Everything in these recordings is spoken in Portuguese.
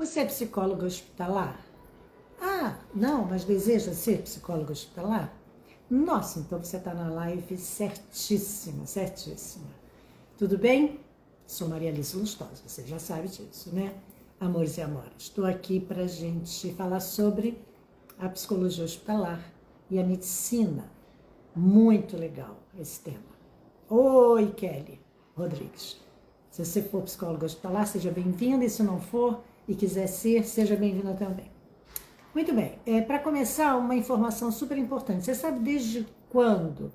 Você é psicóloga hospitalar? Ah, não, mas deseja ser psicóloga hospitalar? Nossa, então você está na live certíssima, certíssima. Tudo bem? Sou Maria Alice Lustosa, você já sabe disso, né? Amores e amoras, estou aqui para a gente falar sobre a psicologia hospitalar e a medicina. Muito legal esse tema. Oi, Kelly Rodrigues. Se você for psicóloga hospitalar, seja bem-vinda, e se não for e quiser ser, seja bem-vinda também. Muito bem, para começar, uma informação super importante. Você sabe desde quando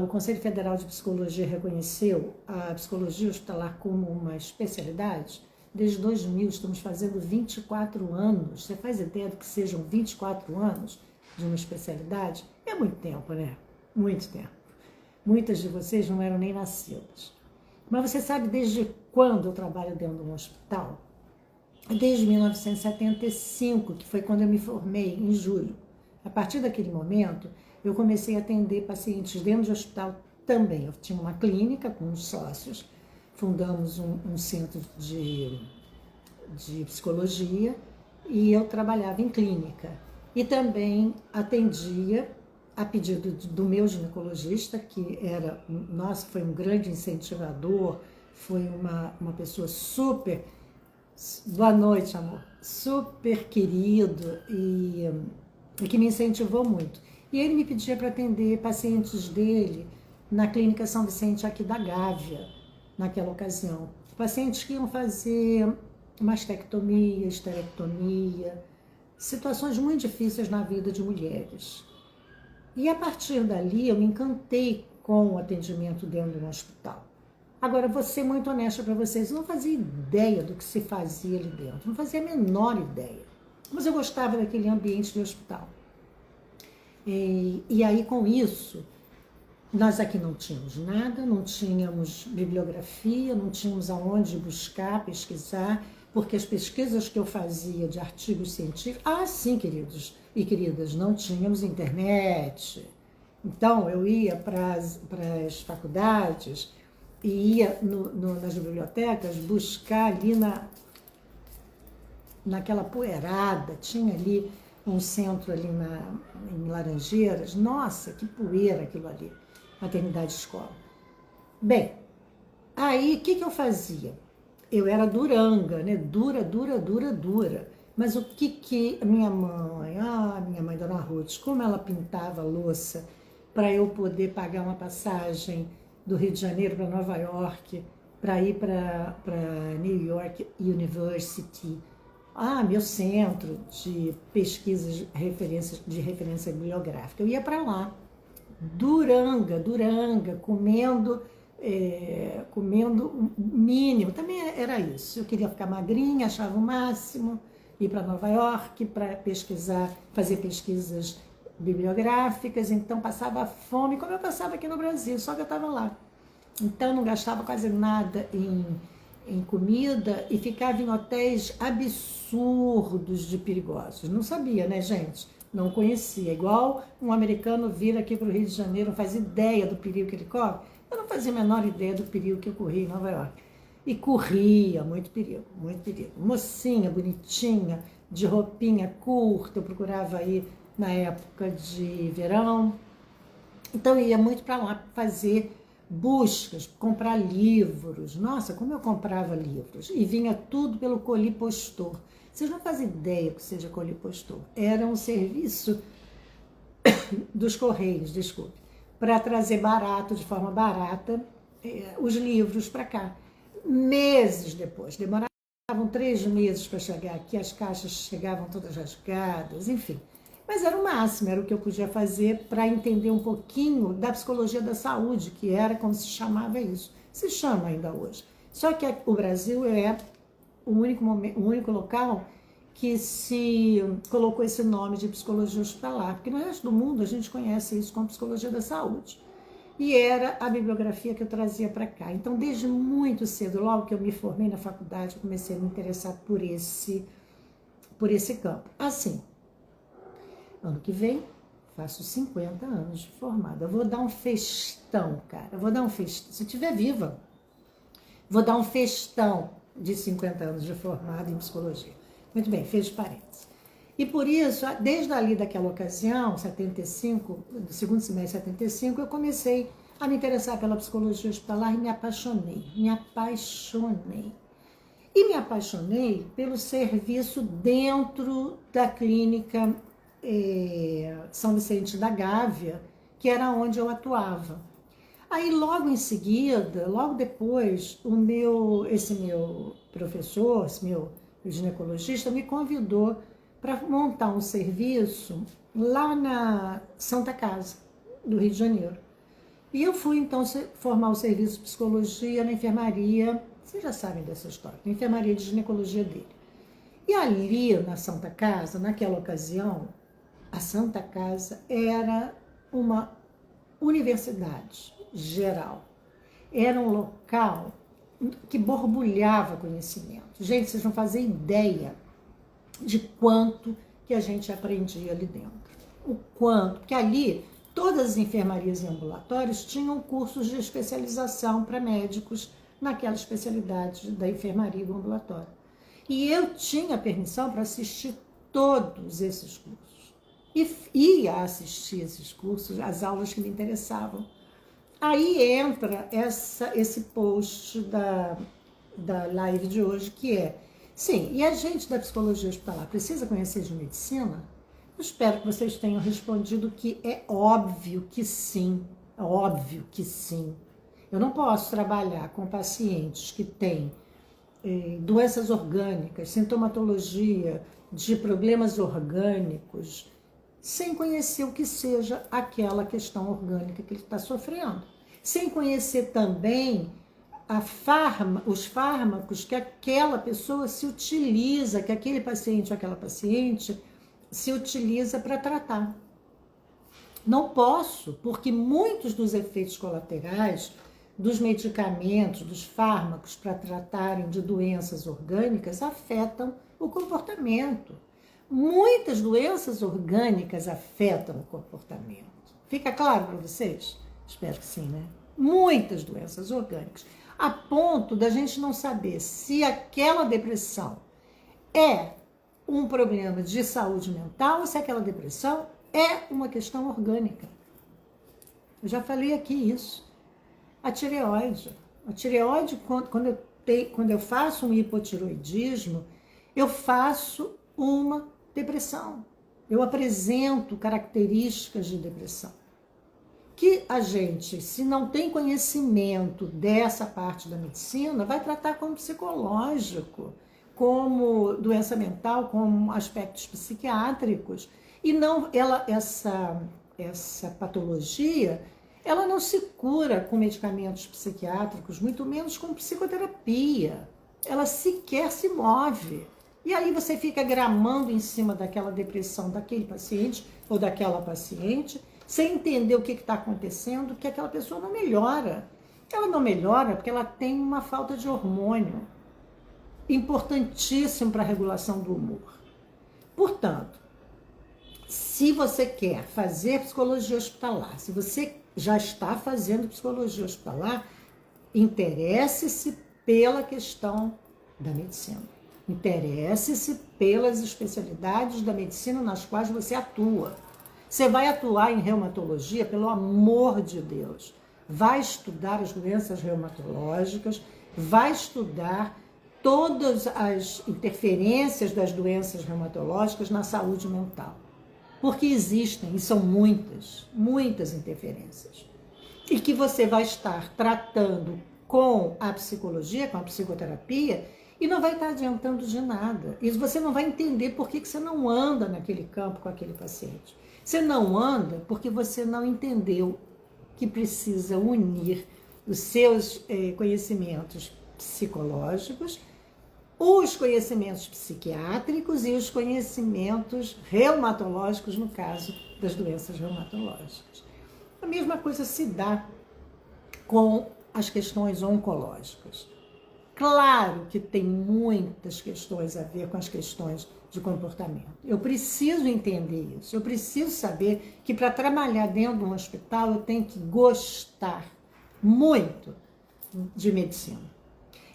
o Conselho Federal de Psicologia reconheceu a psicologia hospitalar como uma especialidade? Desde 2000, estamos fazendo 24 anos. Você faz ideia do que sejam 24 anos de uma especialidade? É muito tempo, né? Muito tempo. Muitas de vocês não eram nem nascidas. Mas você sabe desde quando eu trabalho dentro de um hospital? Desde 1975, que foi quando eu me formei, em julho. A partir daquele momento, eu comecei a atender pacientes dentro de hospital também. Eu tinha uma clínica com uns sócios, fundamos um centro de psicologia e eu trabalhava em clínica. E também atendia a pedido do meu ginecologista, que era, nossa, foi um grande incentivador, foi uma pessoa super... Boa noite, amor. Super querido e que me incentivou muito. E ele me pedia para atender pacientes dele na Clínica São Vicente aqui da Gávea, naquela ocasião. Pacientes que iam fazer mastectomia, esterectomia, situações muito difíceis na vida de mulheres. E a partir dali eu me encantei com o atendimento dentro de um hospital. Agora, vou ser muito honesta para vocês, eu não fazia ideia do que se fazia ali dentro, não fazia a menor ideia. Mas eu gostava daquele ambiente de hospital. E aí, com isso, nós aqui não tínhamos nada, não tínhamos bibliografia, não tínhamos aonde buscar, pesquisar, porque as pesquisas que eu fazia de artigos científicos... sim, queridos e queridas, não tínhamos internet. Então, eu ia para as faculdades... e ia nas bibliotecas buscar ali naquela poeirada, tinha ali um centro ali em Laranjeiras, nossa, que poeira aquilo ali, maternidade escola. Bem, aí o que eu fazia? Eu era duranga, né? Dura. Mas o que minha mãe, Dona Ruth, como ela pintava a louça para eu poder pagar uma passagem do Rio de Janeiro para Nova York, para ir para New York University, meu centro de pesquisas de referência bibliográfica. Eu ia para lá, duranga, comendo o mínimo, também era isso. Eu queria ficar magrinha, achava o máximo, ir para Nova York para pesquisar, fazer pesquisas bibliográficas, então passava fome, como eu passava aqui no Brasil, só que eu estava lá. Então não gastava quase nada em comida e ficava em hotéis absurdos de perigosos. Não sabia, né, gente? Não conhecia. Igual um americano vir aqui para o Rio de Janeiro, não faz ideia do perigo que ele corre. Eu não fazia a menor ideia do perigo que eu corria em Nova York. E corria, muito perigo, muito perigo. Mocinha, bonitinha, de roupinha curta, eu procurava ir na época de verão. Então eu ia muito para lá fazer buscas, comprar livros. Nossa, como eu comprava livros. E vinha tudo pelo Colipostor. Vocês não fazem ideia que seja Colipostor. Era um serviço dos Correios, desculpe, para trazer barato, de forma barata, os livros para cá. Meses depois, demoravam 3 meses para chegar aqui, as caixas chegavam todas rasgadas, enfim. Mas era o máximo, era o que eu podia fazer para entender um pouquinho da psicologia da saúde, que era como se chamava isso. Se chama ainda hoje. Só que o Brasil é o único local que se colocou esse nome de psicologia hospitalar, porque no resto do mundo a gente conhece isso como psicologia da saúde. E era a bibliografia que eu trazia para cá. Então, desde muito cedo, logo que eu me formei na faculdade, eu comecei a me interessar por esse campo. Assim, ano que vem, faço 50 anos de formada. Eu vou dar um festão, cara. Eu vou dar um festão. Se eu estiver viva, vou dar um festão de 50 anos de formada em psicologia. Muito bem, fecho parênteses. E por isso, desde ali daquela ocasião, 75, do segundo semestre de 75, eu comecei a me interessar pela psicologia hospitalar e me apaixonei. E me apaixonei pelo serviço dentro da clínica São Vicente da Gávea, que era onde eu atuava. Aí logo em seguida, logo depois, esse meu professor, esse meu ginecologista, me convidou para montar um serviço lá na Santa Casa, do Rio de Janeiro. E eu fui, então, formar o serviço de psicologia na enfermaria, vocês já sabem dessa história, na enfermaria de ginecologia dele. E ali, na Santa Casa, naquela ocasião, a Santa Casa era uma universidade geral. Era um local que borbulhava conhecimento. Gente, vocês não fazem ideia de quanto que a gente aprendia ali dentro. O quanto, porque ali todas as enfermarias e ambulatórios tinham cursos de especialização para médicos naquela especialidade da enfermaria e do ambulatório. E eu tinha permissão para assistir todos esses cursos. E ia assistir esses cursos, as aulas que me interessavam. Aí entra esse post da live de hoje, que é: sim, e a gente da psicologia hospitalar precisa conhecer de medicina? Eu espero que vocês tenham respondido que é óbvio que sim, é óbvio que sim. Eu não posso trabalhar com pacientes que têm doenças orgânicas, sintomatologia de problemas orgânicos, sem conhecer o que seja aquela questão orgânica que ele está sofrendo. Sem conhecer também os fármacos que aquela pessoa se utiliza, que aquele paciente ou aquela paciente se utiliza para tratar. Não posso, porque muitos dos efeitos colaterais dos medicamentos, dos fármacos para tratarem de doenças orgânicas afetam o comportamento. Muitas doenças orgânicas afetam o comportamento. Fica claro para vocês? Espero que sim, né? Muitas doenças orgânicas. A ponto da gente não saber se aquela depressão é um problema de saúde mental ou se aquela depressão é uma questão orgânica. Eu já falei aqui isso. A tireoide, quando eu faço um hipotiroidismo, eu faço uma depressão. Eu apresento características de depressão. Que a gente, se não tem conhecimento dessa parte da medicina, vai tratar como psicológico, como doença mental, como aspectos psiquiátricos. E não, essa patologia, ela não se cura com medicamentos psiquiátricos, muito menos com psicoterapia. Ela sequer se move. E aí você fica gramando em cima daquela depressão daquele paciente ou daquela paciente, sem entender o que está acontecendo, que aquela pessoa não melhora. Ela não melhora porque ela tem uma falta de hormônio, importantíssimo para a regulação do humor. Portanto, se você quer fazer psicologia hospitalar, se você já está fazendo psicologia hospitalar, interesse-se pela questão da medicina. Interesse-se pelas especialidades da medicina nas quais você atua. Você vai atuar em reumatologia, pelo amor de Deus. Vai estudar as doenças reumatológicas, vai estudar todas as interferências das doenças reumatológicas na saúde mental. Porque existem, e são muitas interferências. E que você vai estar tratando com a psicologia, com a psicoterapia, e não vai estar adiantando de nada. E você não vai entender por que você não anda naquele campo com aquele paciente. Você não anda porque você não entendeu que precisa unir os seus conhecimentos psicológicos, os conhecimentos psiquiátricos e os conhecimentos reumatológicos, no caso das doenças reumatológicas. A mesma coisa se dá com as questões oncológicas. Claro que tem muitas questões a ver com as questões de comportamento. Eu preciso entender isso. Eu preciso saber que para trabalhar dentro de um hospital eu tenho que gostar muito de medicina.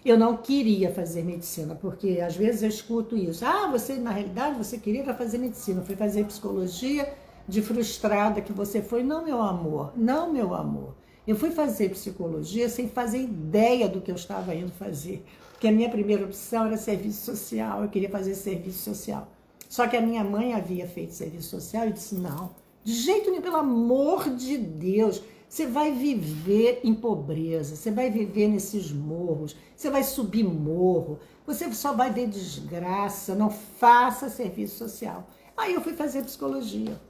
Eu não queria fazer medicina, porque às vezes eu escuto isso. Ah, você, na realidade, você queria fazer medicina, foi fazer psicologia de frustrada que você foi. Não, meu amor, não, meu amor. Eu fui fazer psicologia sem fazer ideia do que eu estava indo fazer. Porque a minha primeira opção era serviço social, eu queria fazer serviço social. Só que a minha mãe havia feito serviço social e disse, não, de jeito nenhum, pelo amor de Deus, você vai viver em pobreza, você vai viver nesses morros, você vai subir morro, você só vai ver desgraça, não faça serviço social. Aí eu fui fazer psicologia.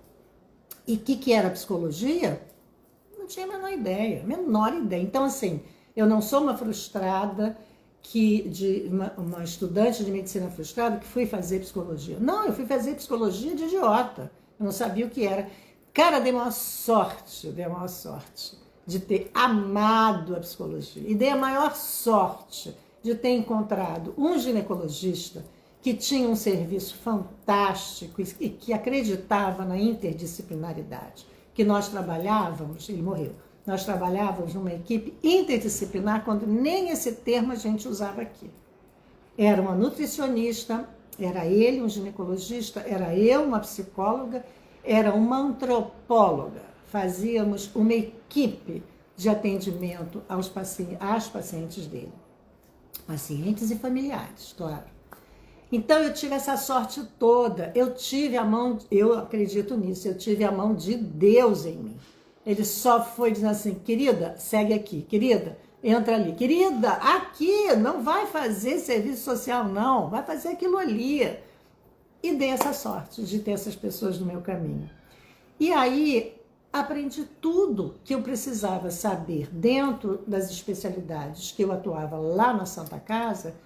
E o que era psicologia? Não tinha a menor ideia, menor ideia. Então, assim, eu não sou uma frustrada, uma estudante de medicina frustrada que fui fazer psicologia. Não, eu fui fazer psicologia de idiota. Eu não sabia o que era. Cara, dei maior sorte de ter amado a psicologia. E dei a maior sorte de ter encontrado um ginecologista que tinha um serviço fantástico e que acreditava na interdisciplinaridade. Que nós trabalhávamos, ele morreu, nós trabalhávamos numa equipe interdisciplinar, quando nem esse termo a gente usava aqui. Era uma nutricionista, era ele, um ginecologista, era eu, uma psicóloga, era uma antropóloga. Fazíamos uma equipe de atendimento às pacientes dele. Pacientes e familiares, claro. Então eu tive essa sorte toda, eu acredito nisso, eu tive a mão de Deus em mim. Ele só foi dizendo assim, querida, segue aqui, querida, entra ali, querida, aqui, não vai fazer serviço social não, vai fazer aquilo ali. E dei essa sorte de ter essas pessoas no meu caminho. E aí aprendi tudo que eu precisava saber dentro das especialidades que eu atuava lá na Santa Casa,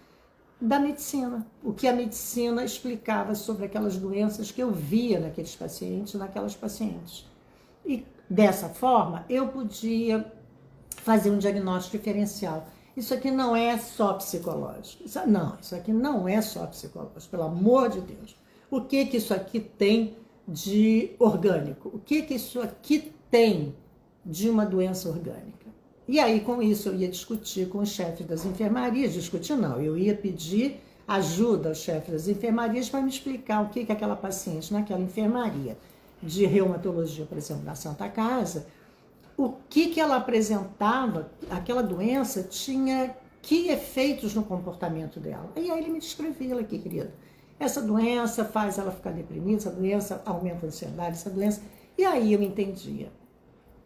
da medicina, o que a medicina explicava sobre aquelas doenças que eu via naqueles pacientes, naquelas pacientes. E dessa forma, eu podia fazer um diagnóstico diferencial. Isso aqui não é só psicológico. Isso aqui não é só psicológico, pelo amor de Deus. O que isso aqui tem de orgânico? O que isso aqui tem de uma doença orgânica? E aí, com isso, eu ia discutir com o chefe das enfermarias. Discutir não, eu ia pedir ajuda ao chefe das enfermarias para me explicar o que aquela paciente naquela enfermaria de reumatologia, por exemplo, da Santa Casa, o que ela apresentava, aquela doença tinha que efeitos no comportamento dela. E aí ele me descrevia aqui, querida. Essa doença faz ela ficar deprimida, essa doença aumenta a ansiedade, essa doença... E aí eu entendia.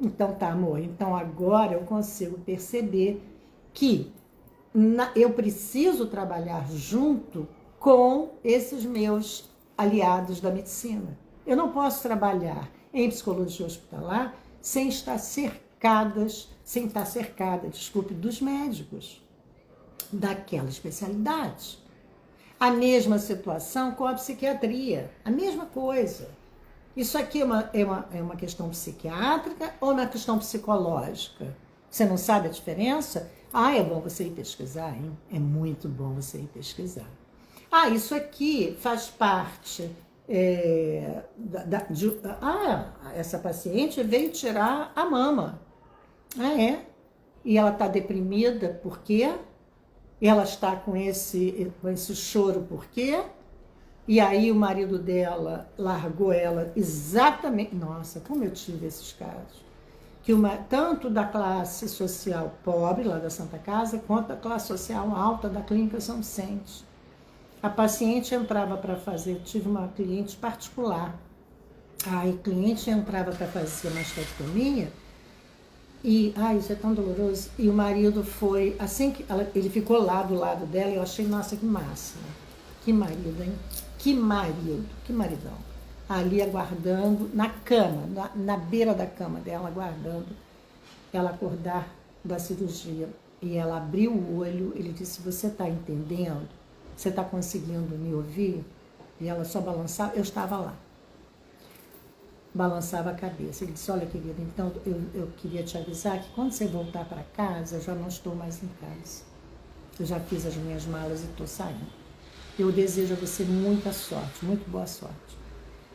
Então tá, amor, então agora eu consigo perceber que eu preciso trabalhar junto com esses meus aliados da medicina. Eu não posso trabalhar em psicologia hospitalar sem estar cercada, dos médicos daquela especialidade. A mesma situação com a psiquiatria, a mesma coisa. Isso aqui é uma questão psiquiátrica ou uma questão psicológica? Você não sabe a diferença? Ah, é bom você ir pesquisar, hein? É muito bom você ir pesquisar. Ah, isso aqui faz parte... essa paciente veio tirar a mama. Ah, é? E ela está deprimida, por quê? Ela está com esse choro, por quê? E aí o marido dela largou ela exatamente... Nossa, como eu tive esses casos. Tanto da classe social pobre, lá da Santa Casa, quanto da classe social alta da Clínica São Vicente. A paciente entrava para fazer... Eu tive uma cliente particular. Aí a cliente entrava para fazer mastectomia e... isso é tão doloroso. E o marido foi... Assim que ele ficou lá do lado dela, eu achei, nossa, que máximo. Que marido, hein? Que marido, que maridão. Ali aguardando, na cama, na beira da cama dela, aguardando ela acordar da cirurgia. E ela abriu o olho, ele disse, você está entendendo? Você está conseguindo me ouvir? E ela só balançava, eu estava lá. Balançava a cabeça. Ele disse, olha, querida, então eu queria te avisar que quando você voltar para casa, eu já não estou mais em casa. Eu já fiz as minhas malas e estou saindo. Eu desejo a você muita sorte, muito boa sorte.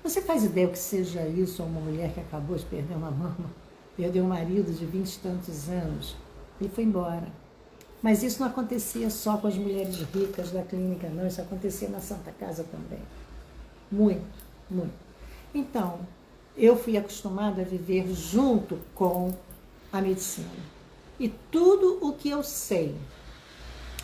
Você faz ideia o que seja isso a uma mulher que acabou de perder uma mama, perdeu um marido de 20 e tantos anos, ele foi embora. Mas isso não acontecia só com as mulheres ricas da clínica, não. Isso acontecia na Santa Casa também. Muito, muito. Então, eu fui acostumada a viver junto com a medicina. E tudo o que eu sei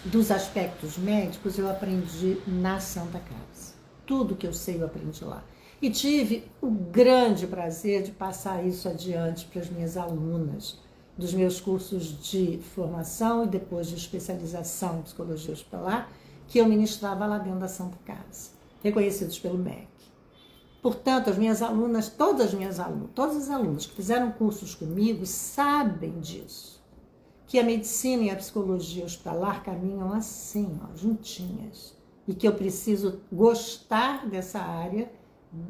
dos aspectos médicos eu aprendi na Santa Casa. Tudo que eu sei eu aprendi lá. E tive o grande prazer de passar isso adiante para as minhas alunas dos meus cursos de formação e depois de especialização em psicologia hospitalar, que eu ministrava lá dentro da Santa Casa, reconhecidos pelo MEC. Portanto, as minhas alunas, todas as alunas que fizeram cursos comigo sabem disso, que a medicina e a psicologia hospitalar caminham assim, ó, juntinhas, e que eu preciso gostar dessa área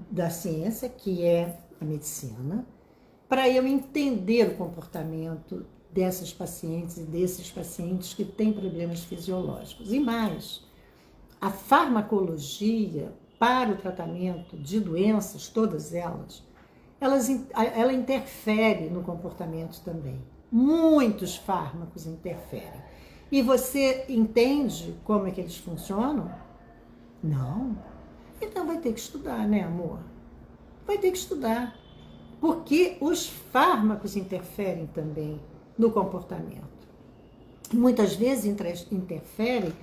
da ciência, que é a medicina, para eu entender o comportamento dessas pacientes e desses pacientes que têm problemas fisiológicos. E mais, a farmacologia para o tratamento de doenças, todas elas, ela interfere no comportamento também. Muitos fármacos interferem. E você entende como é que eles funcionam? Não. Então vai ter que estudar, né, amor? Vai ter que estudar. Porque os fármacos interferem também no comportamento. Muitas vezes interferem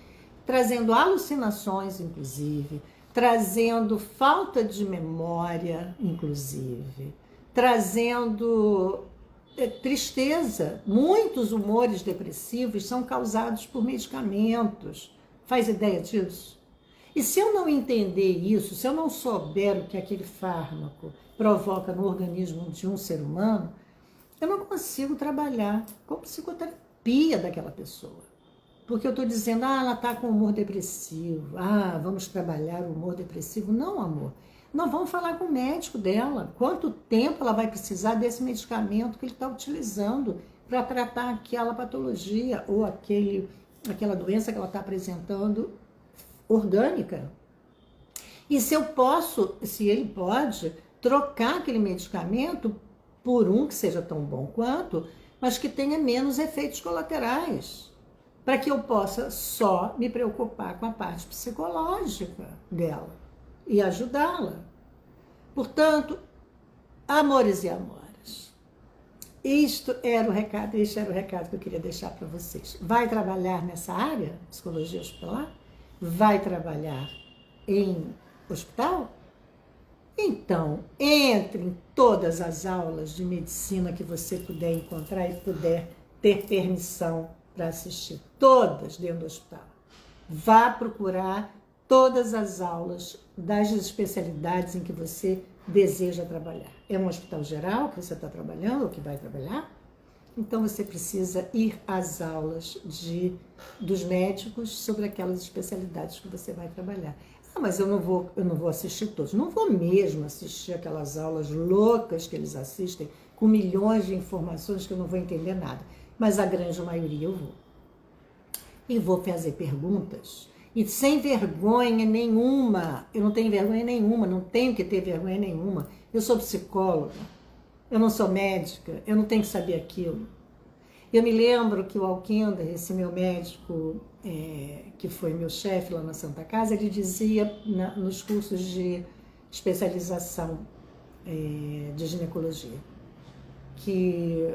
trazendo alucinações, inclusive, trazendo falta de memória, inclusive, trazendo tristeza. Muitos humores depressivos são causados por medicamentos. Faz ideia disso? E se eu não entender isso, se eu não souber o que aquele fármaco provoca no organismo de um ser humano, eu não consigo trabalhar com psicoterapia daquela pessoa. Porque eu estou dizendo, ela está com humor depressivo, vamos trabalhar o humor depressivo. Não, amor, nós vamos falar com o médico dela, quanto tempo ela vai precisar desse medicamento que ele está utilizando para tratar aquela patologia ou aquela doença que ela está apresentando orgânica. E se ele pode trocar aquele medicamento por um que seja tão bom quanto, mas que tenha menos efeitos colaterais, para que eu possa só me preocupar com a parte psicológica dela e ajudá-la. Portanto, amores e amoras, este era o recado que eu queria deixar para vocês. Vai trabalhar nessa área, psicologia hospitalar? Vai trabalhar em hospital? Então, entre em todas as aulas de medicina que você puder encontrar e puder ter permissão para assistir, todas dentro do hospital. Vá procurar todas as aulas das especialidades em que você deseja trabalhar. É um hospital geral que você está trabalhando ou que vai trabalhar? Então você precisa ir às aulas dos médicos sobre aquelas especialidades que você vai trabalhar. Mas eu não vou assistir todos. Não vou mesmo assistir aquelas aulas loucas que eles assistem, com milhões de informações que eu não vou entender nada. Mas a grande maioria eu vou. E vou fazer perguntas. E sem vergonha nenhuma. Eu não tenho vergonha nenhuma, não tenho que ter vergonha nenhuma. Eu sou psicóloga, eu não sou médica, eu não tenho que saber aquilo. Eu me lembro que o Alquinder, esse meu médico, que foi meu chefe lá na Santa Casa, ele dizia nos cursos de especialização de ginecologia, que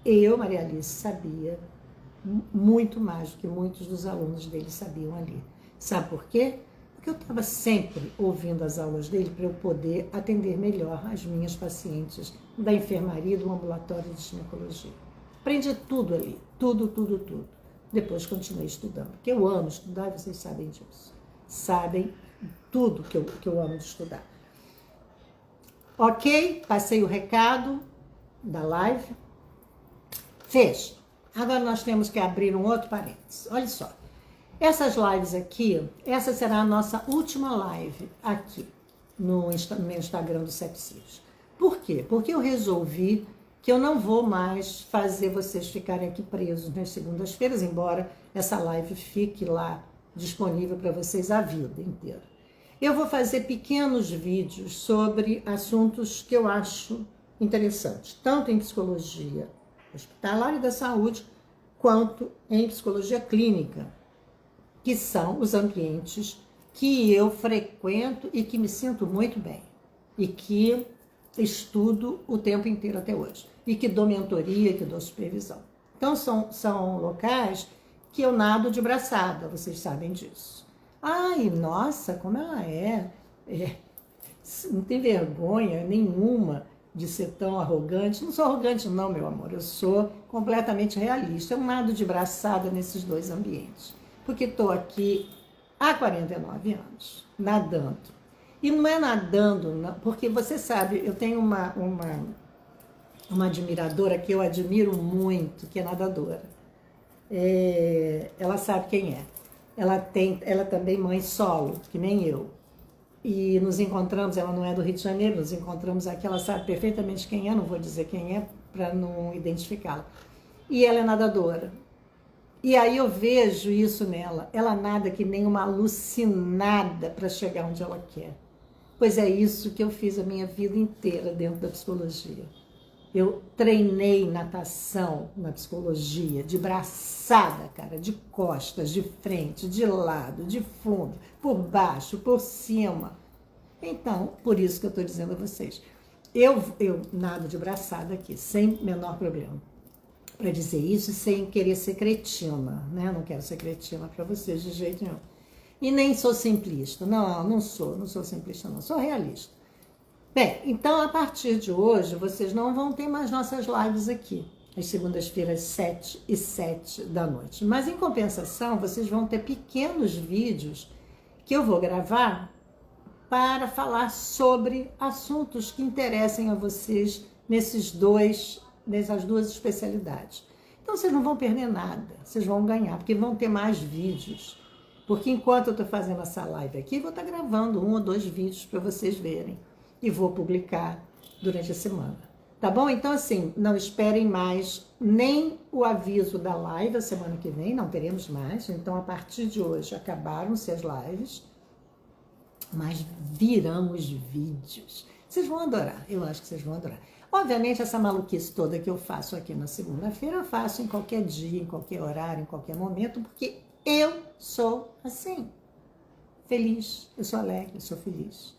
eu, Maria Alice, sabia muito mais do que muitos dos alunos dele sabiam ali. Sabe por quê? Porque eu estava sempre ouvindo as aulas dele para eu poder atender melhor as minhas pacientes da enfermaria e do ambulatório de ginecologia. Aprendi tudo ali, tudo. Depois continuei estudando, porque eu amo estudar, vocês sabem disso. Sabem tudo que eu amo de estudar. Ok? Passei o recado da live. Fecho. Agora nós temos que abrir um outro parênteses. Olha só. Essas lives aqui, essa será a nossa última live aqui no meu Instagram do Sepsis. Por quê? Porque eu resolvi que eu não vou mais fazer vocês ficarem aqui presos nas segundas-feiras, embora essa live fique lá disponível para vocês a vida inteira. Eu vou fazer pequenos vídeos sobre assuntos que eu acho interessantes, tanto em psicologia hospitalar e da saúde, quanto em psicologia clínica, que são os ambientes que eu frequento e que me sinto muito bem, e que estudo o tempo inteiro até hoje, e que dou mentoria, que dou supervisão. Então, são locais que eu nado de braçada, vocês sabem disso. Ai, nossa, como ela não tem vergonha nenhuma de ser tão arrogante. Não sou arrogante não, meu amor, eu sou completamente realista. Eu nado de braçada nesses dois ambientes, porque estou aqui há 49 anos, nadando. E não é nadando, não, porque você sabe, eu tenho uma admiradora que eu admiro muito, que é nadadora. Ela sabe quem é. Ela também mãe solo, que nem eu. E nos encontramos, ela não é do Rio de Janeiro, nos encontramos aqui, ela sabe perfeitamente quem é, não vou dizer quem é para não identificá-la. E ela é nadadora. E aí eu vejo isso nela. Ela nada que nem uma alucinada para chegar onde ela quer. Pois é isso que eu fiz a minha vida inteira dentro da psicologia. Eu treinei natação na psicologia, de braçada, cara, de costas, de frente, de lado, de fundo, por baixo, por cima. Então, por isso que eu estou dizendo a vocês, eu nado de braçada aqui, sem menor problema. Para dizer isso sem querer ser cretina, né? Não quero ser cretina para vocês de jeito nenhum. E nem sou simplista, não sou simplista não, sou realista. Bem, então a partir de hoje vocês não vão ter mais nossas lives aqui, às segundas-feiras 7 e 7 da noite. Mas em compensação vocês vão ter pequenos vídeos que eu vou gravar para falar sobre assuntos que interessem a vocês nessas duas especialidades. Então vocês não vão perder nada, vocês vão ganhar, porque vão ter mais vídeos. Porque enquanto eu estou fazendo essa live aqui, vou estar gravando 1 ou 2 vídeos para vocês verem. E vou publicar durante a semana. Tá bom? Então, assim, não esperem mais nem o aviso da live a semana que vem, não teremos mais. Então, a partir de hoje, acabaram-se as lives, mas virão os vídeos. Vocês vão adorar, eu acho que vocês vão adorar. Obviamente, essa maluquice toda que eu faço aqui na segunda-feira, eu faço em qualquer dia, em qualquer horário, em qualquer momento, porque eu sou assim, feliz, eu sou alegre, eu sou feliz.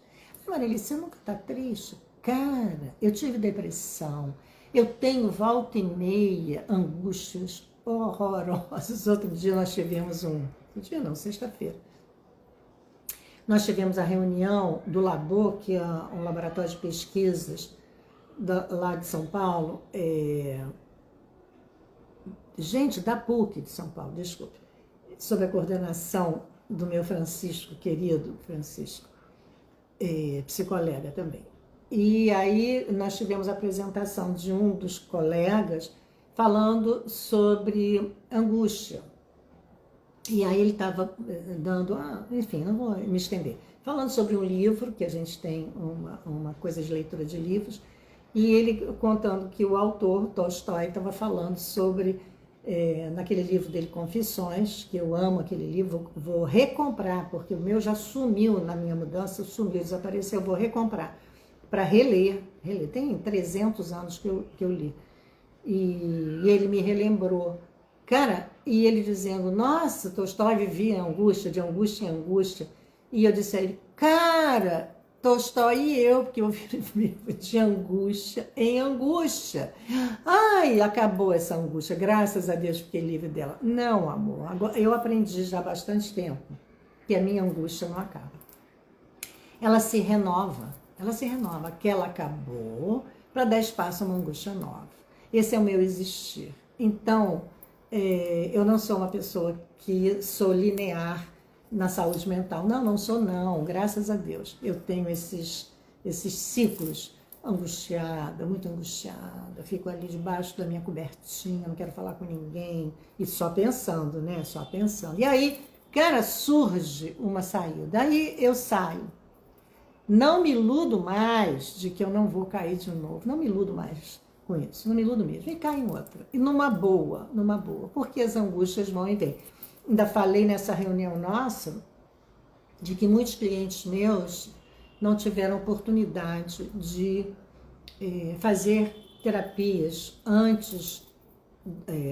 Marília, você nunca tá triste? Cara, eu tive depressão, eu tenho volta e meia angústias horrorosas. Outro dia nós tivemos sexta-feira. Nós tivemos a reunião do Labor, que é um laboratório de pesquisas lá de São Paulo, da PUC de São Paulo, desculpe, sob a coordenação do meu Francisco, querido Francisco, psicolega também. E aí nós tivemos a apresentação de um dos colegas falando sobre angústia. E aí ele estava dando, enfim, não vou me estender, falando sobre um livro, que a gente tem uma coisa de leitura de livros, e ele contando que o autor, Tolstói, estava falando sobre, naquele livro dele, Confissões, que eu amo aquele livro, vou recomprar, porque o meu já sumiu na minha mudança, desapareceu, eu vou recomprar, para reler, tem 300 anos que eu li, e ele me relembrou, cara, e ele dizendo, nossa, Tolstói vivia angústia, de angústia em angústia, e eu disse a ele, cara, Tolstói e eu, porque eu vivo de angústia em angústia. Ai, acabou essa angústia, graças a Deus fiquei livre dela. Não, amor, agora, eu aprendi já há bastante tempo que a minha angústia não acaba. Ela se renova, que ela acabou para dar espaço a uma angústia nova. Esse é o meu existir. Então, eu não sou uma pessoa que sou linear na saúde mental. Não sou não, graças a Deus. Eu tenho esses ciclos, angustiada, muito angustiada, fico ali debaixo da minha cobertinha, não quero falar com ninguém, e só pensando, né? Só pensando. E aí, cara, surge uma saída, aí eu saio. Não me iludo mais de que eu não vou cair de novo, não me iludo mais com isso, não me iludo mesmo, e cai em outra. E numa boa, porque as angústias vão e vêm. Ainda falei nessa reunião nossa de que muitos clientes meus não tiveram oportunidade de fazer terapias antes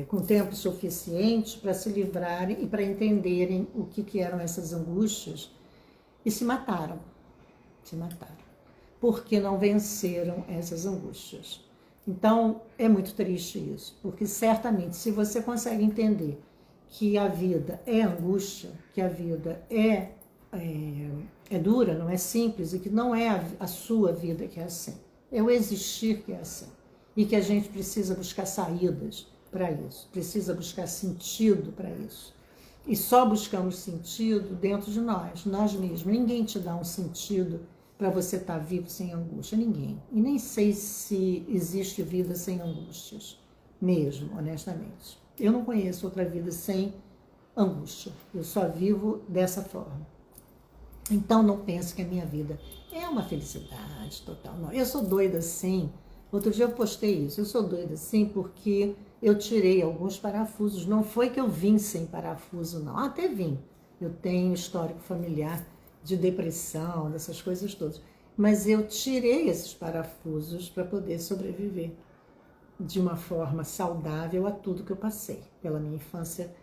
com tempo suficiente para se livrarem e para entenderem o que eram essas angústias, e se mataram, porque não venceram essas angústias. Então, é muito triste isso, porque certamente, se você consegue entender que a vida é angústia, que a vida é dura, não é simples, e que não é a sua vida que é assim, é o existir que é assim, e que a gente precisa buscar saídas para isso, precisa buscar sentido para isso. E só buscamos sentido dentro de nós mesmos. Ninguém te dá um sentido para você estar vivo sem angústia, ninguém. E nem sei se existe vida sem angústias, mesmo, honestamente. Eu não conheço outra vida sem angústia. Eu só vivo dessa forma. Então não pense que a minha vida é uma felicidade total. Não, eu sou doida sim. Outro dia eu postei isso. Eu sou doida sim porque eu tirei alguns parafusos. Não foi que eu vim sem parafuso, não. Até vim. Eu tenho histórico familiar de depressão, dessas coisas todas. Mas eu tirei esses parafusos para poder sobreviver de uma forma saudável a tudo que eu passei pela minha infância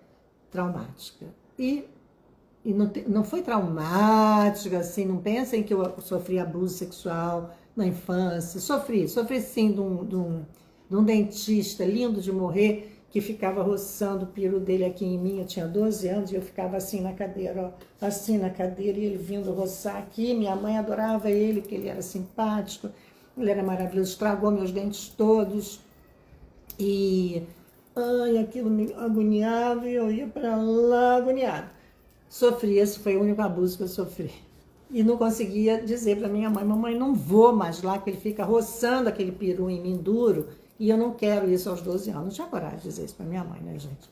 traumática. E não foi traumática, assim, não pensem que eu sofri abuso sexual na infância. Sofri sim de um dentista lindo de morrer, que ficava roçando o peru dele aqui em mim. Eu tinha 12 anos e eu ficava assim na cadeira, ó, assim na cadeira, e ele vindo roçar aqui. Minha mãe adorava ele, porque ele era simpático, ele era maravilhoso, estragou meus dentes todos. E aquilo me agoniava e eu ia para lá agoniada. Sofri, esse foi o único abuso que eu sofri. E não conseguia dizer para minha mãe: mamãe, não vou mais lá, que ele fica roçando aquele peru em mim duro, e eu não quero isso aos 12 anos. Não tinha coragem de dizer isso para minha mãe, né, gente?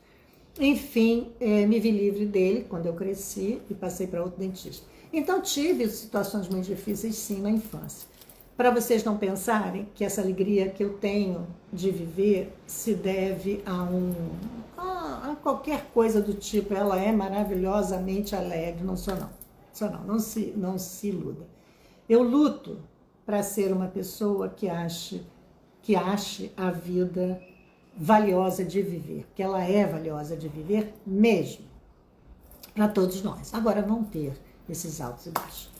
Enfim, me vi livre dele quando eu cresci e passei para outro dentista. Então, tive situações muito difíceis, sim, na infância. Para vocês não pensarem que essa alegria que eu tenho de viver se deve a qualquer coisa do tipo, ela é maravilhosamente alegre. Não sou não. Não se iluda. Eu luto para ser uma pessoa que ache a vida valiosa de viver, que ela é valiosa de viver mesmo, para todos nós. Agora vão ter esses altos e baixos.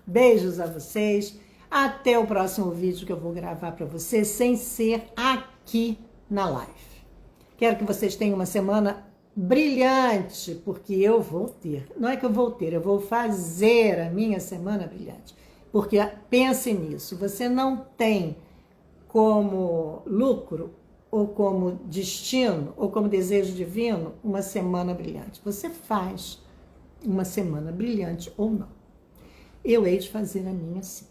Beijos a vocês. Até o próximo vídeo que eu vou gravar para vocês, sem ser aqui na live. Quero que vocês tenham uma semana brilhante, porque eu vou ter. Não é que eu vou ter, eu vou fazer a minha semana brilhante. Porque pense nisso, você não tem como lucro, ou como destino, ou como desejo divino, uma semana brilhante. Você faz uma semana brilhante ou não. Eu hei de fazer a minha sim.